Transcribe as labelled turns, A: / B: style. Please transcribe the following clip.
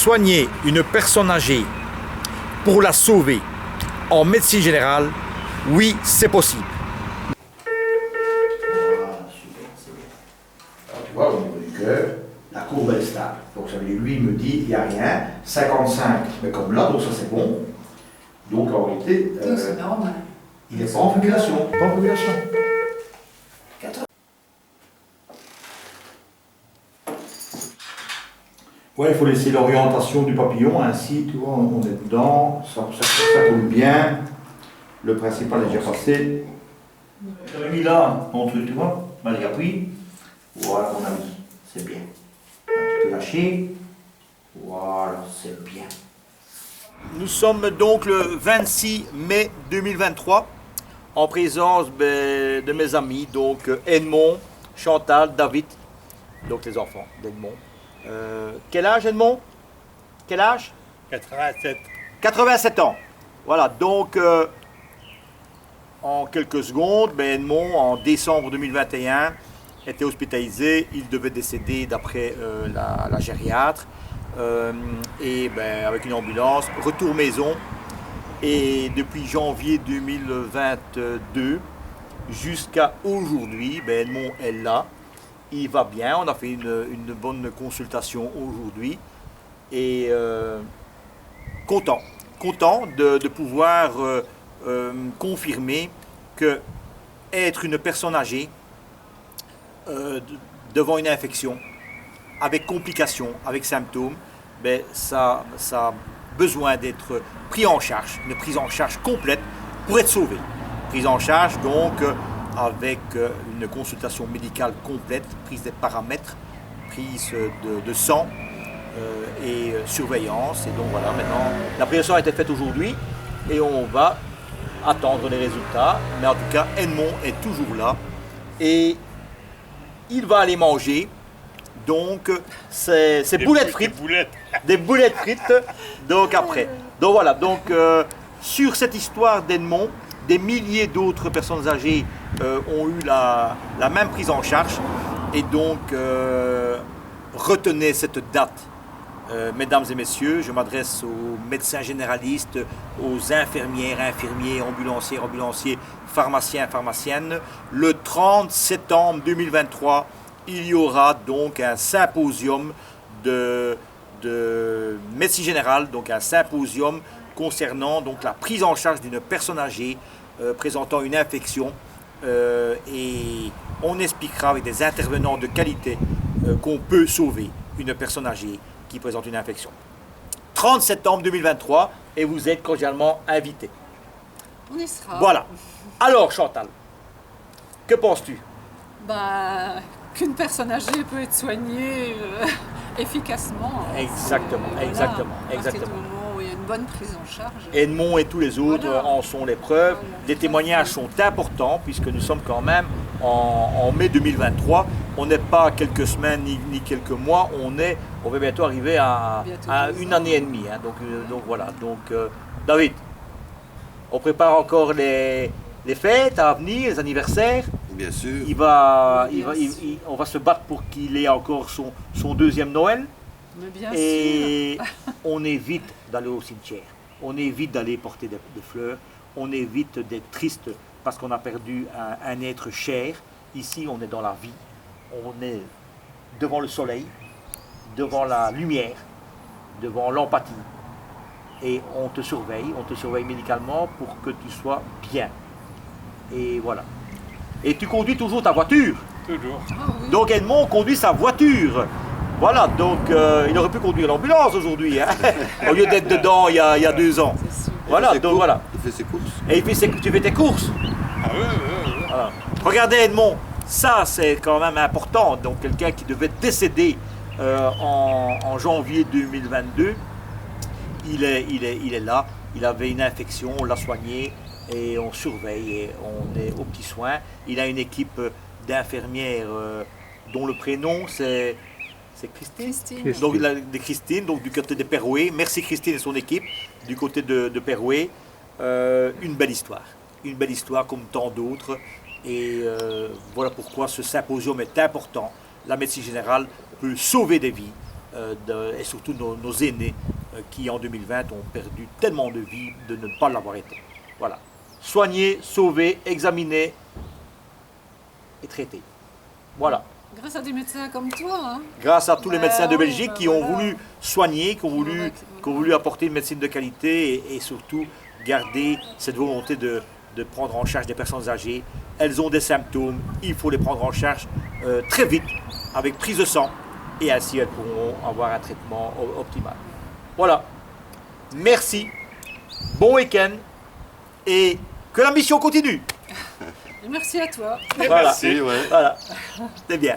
A: soigner une personne âgée pour la sauver en médecine générale, oui, c'est possible.
B: Voilà, super, c'est bien. Alors, tu vois, au niveau du cœur, la courbe est stable. Donc ça veut dire, lui, il me dit, il n'y a rien. 55, mais comme là, donc ça c'est bon. Donc en réalité,
C: c'est normal.
B: il n'est pas en fibrillation. Pas en fibrillation. Ouais, il faut laisser l'orientation du papillon, ainsi, tu vois, on est dedans, ça coule bien. Le principal est déjà passé. J'avais mis là, mon truc, tu vois, malgré appui. Voilà, mon ami, c'est bien. Un petit peu lâché. Voilà, c'est bien.
A: Nous sommes donc le 26 mai 2023 en présence de mes amis, donc Edmond, Chantal, David, donc les enfants d'Edmond. Quel âge Edmond? Quel âge?
D: 87.
A: 87 ans. Voilà, donc en quelques secondes, Edmond, en décembre 2021, était hospitalisé. Il devait décéder d'après la gériatre. Et avec une ambulance, retour maison. Et depuis janvier 2022 jusqu'à aujourd'hui, Edmond est là. Il va bien, on a fait une bonne consultation aujourd'hui. Et content de pouvoir confirmer que être une personne âgée devant une infection, avec complications, avec symptômes, ça a besoin d'être pris en charge, une prise en charge complète pour être sauvé. Prise en charge donc avec une consultation médicale complète, prise des paramètres, prise de sang et surveillance. Et donc voilà, maintenant la prise a été faite aujourd'hui et on va attendre les résultats. Mais en tout cas, Edmond est toujours là et il va aller manger. Donc, c'est boulettes frites. Des boulettes frites. Donc, après. Donc, voilà. Donc, sur cette histoire d'Edmond, des milliers d'autres personnes âgées ont eu la même prise en charge. Et donc, retenez cette date. Mesdames et messieurs, je m'adresse aux médecins généralistes, aux infirmières, infirmiers, ambulanciers, pharmaciens, pharmaciennes. Le 30 septembre 2023, il y aura donc un symposium de médecine générale, donc un symposium concernant donc la prise en charge d'une personne âgée présentant une infection et on expliquera avec des intervenants de qualité qu'on peut sauver une personne âgée qui présente une infection. 30 septembre 2023 et vous êtes cordialement invités.
C: On y sera.
A: Voilà. Alors Chantal, que penses-tu?
C: Qu'une personne âgée peut être soignée efficacement.
A: Exactement,
C: Voilà,
A: exactement,
C: à partir
A: exactement.
C: du moment où il y a une bonne prise en charge.
A: Edmond et tous les autres
C: Voilà.
A: en sont les preuves.
C: Voilà.
A: Les témoignages sont importants puisque nous sommes quand même en mai 2023. On n'est pas quelques semaines ni quelques mois, on va bientôt arriver à une année et demie. Hein. Donc voilà. Donc David, on prépare encore les fêtes à venir, les anniversaires.
E: Bien sûr.
A: On va se battre pour qu'il ait encore son deuxième Noël.
C: Mais bien
A: Et
C: sûr.
A: on évite d'aller au cimetière. On évite d'aller porter des fleurs. On évite d'être triste parce qu'on a perdu un être cher. Ici, on est dans la vie. On est devant le soleil, devant la lumière, devant l'empathie. Et on te surveille médicalement pour que tu sois bien. Et voilà. Et tu conduis toujours ta voiture.
D: Toujours.
C: Oui.
A: Donc Edmond conduit sa voiture. Voilà, donc il aurait pu conduire l'ambulance aujourd'hui, hein, au lieu d'être dedans il y a 2 ans.
C: C'est sûr.
A: Voilà, donc voilà.
E: Il fait ses courses.
A: Et tu fais tes courses.
D: Ah oui.
A: Voilà. Regardez Edmond, ça c'est quand même important. Donc quelqu'un qui devait décéder en janvier 2022, il est là. Il avait une infection, on l'a soigné et on surveille et on est aux petits soins. Il a une équipe d'infirmières dont le prénom c'est Christine. Donc Christine, donc du côté de Perouet. Merci Christine et son équipe du côté de Perouet. Une belle histoire comme tant d'autres. Et voilà pourquoi ce symposium est important. La médecine générale peut sauver des vies et surtout nos aînés qui en 2020 ont perdu tellement de vies de ne pas l'avoir été. Voilà. Soigner, sauver, examiner et traiter. Voilà.
C: Grâce à des médecins comme toi. Hein.
A: Grâce à tous les médecins de
C: oui,
A: Belgique qui ont
C: voilà.
A: voulu soigner, qui ont voulu apporter une médecine de qualité et surtout garder cette volonté de prendre en charge des personnes âgées. Elles ont des symptômes, il faut les prendre en charge très vite, avec prise de sang, et ainsi elles pourront avoir un traitement optimal. Voilà. Merci. Bon week-end et que la mission continue.
C: Et merci à toi.
A: Voilà.
D: Merci, ouais.
A: Voilà. C'est bien.